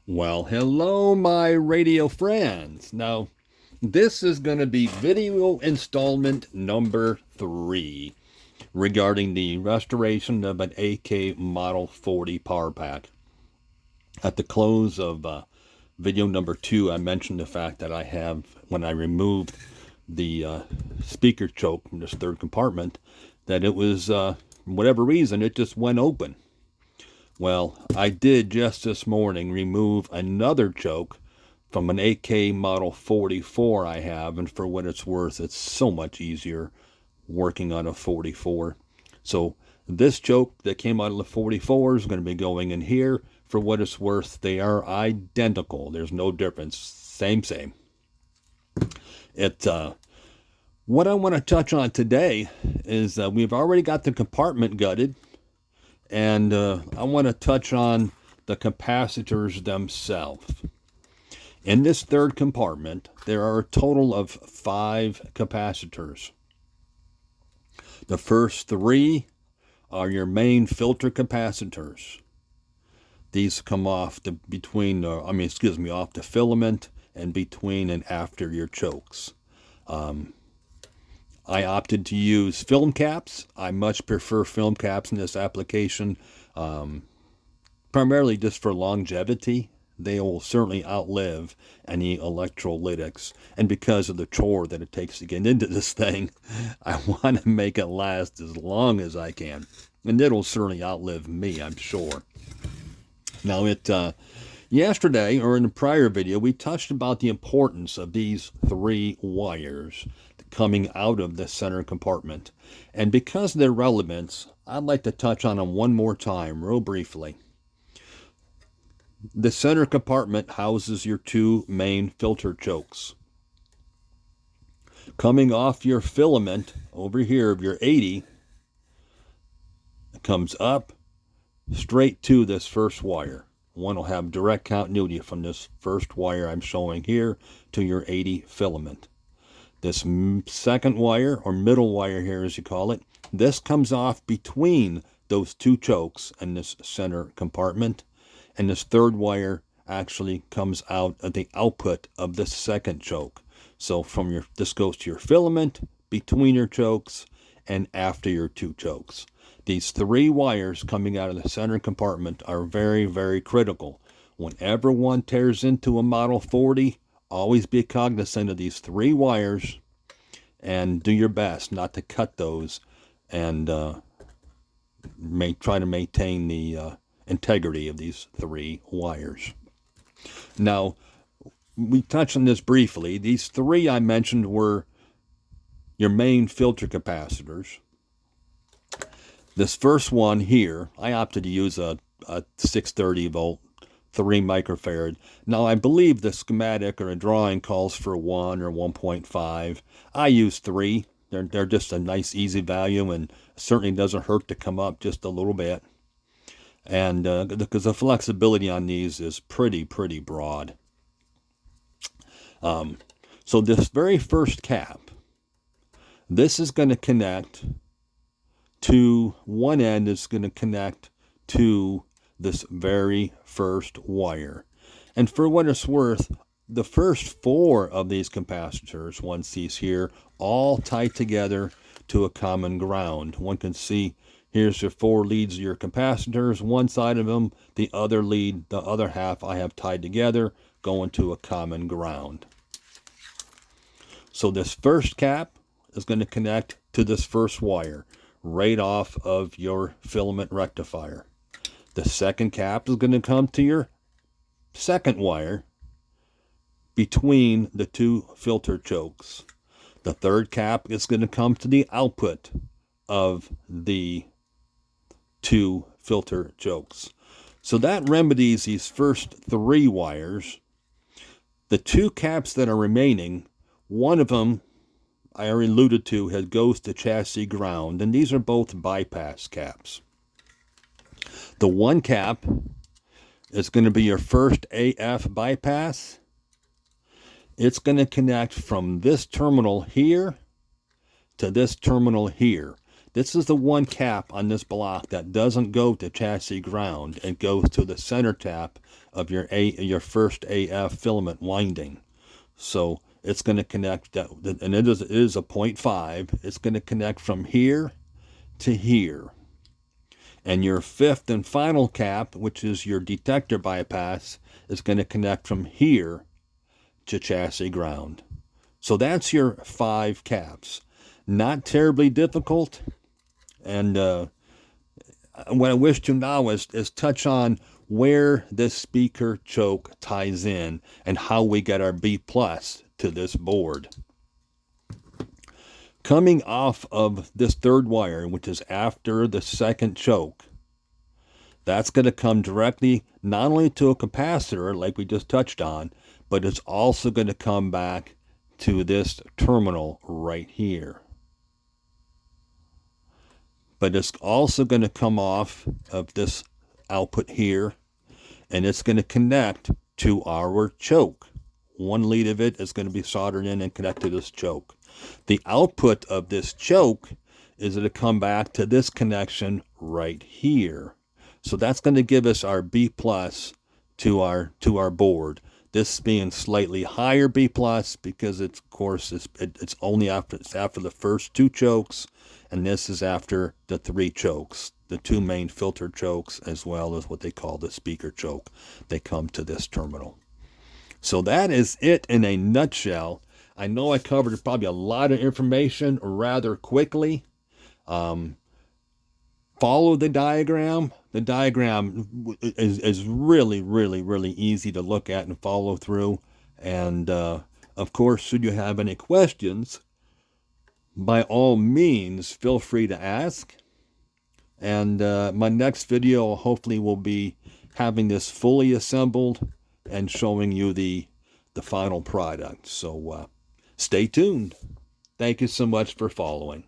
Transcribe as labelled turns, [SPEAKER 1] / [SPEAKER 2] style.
[SPEAKER 1] Well, hello, my radio friends. Now, this is going to be video installment number 3 regarding the restoration of an AK Model 40 power pack. At the close of video number 2, I mentioned the fact that I have, when I removed the speaker choke from this third compartment, that it was, for whatever reason, it just went open. Well, I did just this morning remove another choke from an AK Model 44 I have, and for what it's worth, it's so much easier working on a 44. So this choke that came out of the 44 is going to be going in here. For what it's worth, they are identical. There's no difference. Same. What I want to touch on today is we've already got the compartment gutted. And I want to touch on the capacitors themselves. In this third compartment, there are a total of 5 capacitors. The first 3 are your main filter capacitors. These come off off the filament and between and after your chokes. I opted to use film caps. I much prefer film caps in this application, primarily just for longevity. They will certainly outlive any electrolytics. And because of the chore that it takes to get into this thing, I want to make it last as long as I can. And it'll certainly outlive me, I'm sure. Now, yesterday, or in the prior video, we touched about the importance of these 3 wires coming out of the center compartment. And because of their relevance, I'd like to touch on them one more time, real briefly. The center compartment houses your 2 main filter chokes. Coming off your filament over here of your 80, it comes up straight to this first wire. One will have direct continuity from this first wire I'm showing here to your 80 filament. This second wire, or middle wire here as you call it, this comes off between those 2 chokes in this center compartment. And this third wire actually comes out at the output of the second choke. So this goes to your filament, between your chokes, and after your 2 chokes. These 3 wires coming out of the center compartment are very, very critical. Whenever one tears into a Model 40, always be cognizant of these 3 wires and do your best not to cut those, and try to maintain the integrity of these 3 wires. Now, we touched on this briefly. These 3 I mentioned were your main filter capacitors. This first one here, I opted to use a 630 volt 3 microfarad. Now, I believe the schematic or a drawing calls for 1 or 1.5. I use 3. They're just a nice, easy value, and certainly doesn't hurt to come up just a little bit. And because the flexibility on these is pretty broad. So this very first cap, this is going to connect to one end, is going to connect to this very first wire. And for what it's worth, the first 4 of these capacitors, one sees here, all tied together to a common ground. One can see here's your 4 leads of your capacitors, one side of them, the other lead, the other half I have tied together, going to a common ground. So this first cap is going to connect to this first wire, right off of your filament rectifier. The second cap is going to come to your second wire between the 2 filter chokes. The third cap is going to come to the output of the 2 filter chokes. So that remedies these first 3 wires. The 2 caps that are remaining, one of them I already alluded to goes to chassis ground, and these are both bypass caps. The one cap is going to be your first AF bypass. It's going to connect from this terminal here to this terminal here. This is the one cap on this block that doesn't go to chassis ground. It goes to the center tap of your first AF filament winding. So it's going to connect that, and it is a 0.5. It's going to connect from here to here. And your fifth and final cap, which is your detector bypass, is going to connect from here to chassis ground. So that's your 5 caps. Not terribly difficult. And what I wish to now is touch on where this speaker choke ties in and how we get our B plus to this board. Coming off of this third wire, which is after the second choke, that's going to come directly not only to a capacitor like we just touched on, but it's also going to come back to this terminal right here. But it's also going to come off of this output here, and it's going to connect to our choke. One lead of it is going to be soldered in and connect to this choke. The output of this choke is going to come back to this connection right here. So that's going to give us our B plus to our board. This being slightly higher B plus because it's, of course, it's only after the first 2 chokes, and this is after the 3 chokes, the 2 main filter chokes, as well as what they call the speaker choke. They come to this terminal. So that is it in a nutshell. I know I covered probably a lot of information rather quickly. Follow the diagram. The diagram is really, really, really easy to look at and follow through. And of course, should you have any questions, by all means, feel free to ask. And my next video hopefully will be having this fully assembled and showing you the final product. So stay tuned. Thank you so much for following.